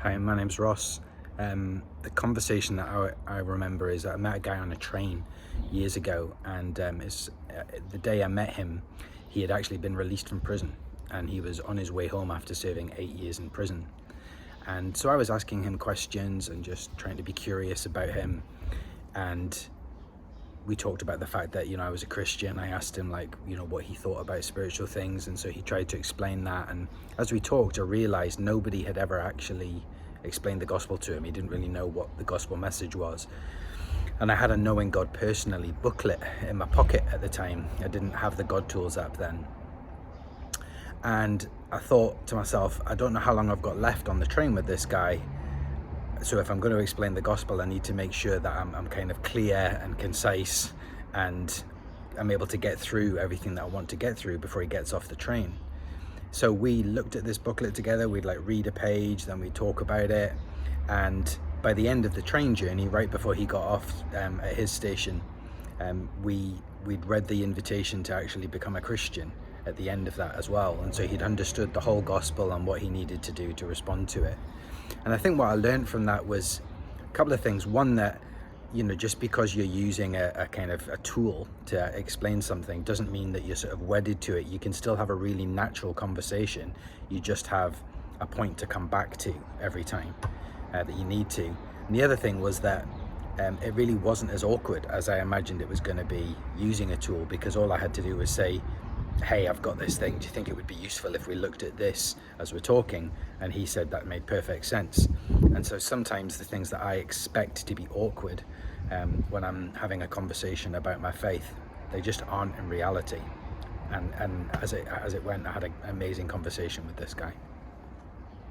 Hi, my name's Ross. The conversation that I remember is I met a guy on a train years ago, and the day I met him, he had actually been released from prison, and he was on his way home after serving 8 years in prison. And so I was asking him questions and just trying to be curious about him, and we talked about the fact that I was a Christian. I asked him what he thought about spiritual things, and so he tried to explain that. And as we talked, I realized nobody had ever actually explained the gospel to him. He didn't really know what the gospel message was. And I had a Knowing God Personally booklet in my pocket at the time. I didn't have the God Tools app then. And I thought to myself, I don't know how long I've got left on the train with this guy. So if I'm going to explain the gospel, I need to make sure that I'm kind of clear and concise, and I'm able to get through everything that I want to get through before he gets off the train. So we looked at this booklet together. We'd read a page, then we'd talk about it. And by the end of the train journey, right before he got off at his station, we'd read the invitation to actually become a Christian at the end of that as well. And so he'd understood the whole gospel and what he needed to do to respond to it. And I think what I learned from that was a couple of things. One, that just because you're using a kind of a tool to explain something doesn't mean that you're sort of wedded to it. You can still have a really natural conversation. You just have a point to come back to every time that you need to. And the other thing was that it really wasn't as awkward as I imagined it was going to be using a tool, because all I had to do was say, hey, I've got this thing, do you think it would be useful if we looked at this as we're talking? And he said that made perfect sense. And so sometimes the things that I expect to be awkward when I'm having a conversation about my faith, they just aren't in reality. And as it went, I had an amazing conversation with this guy.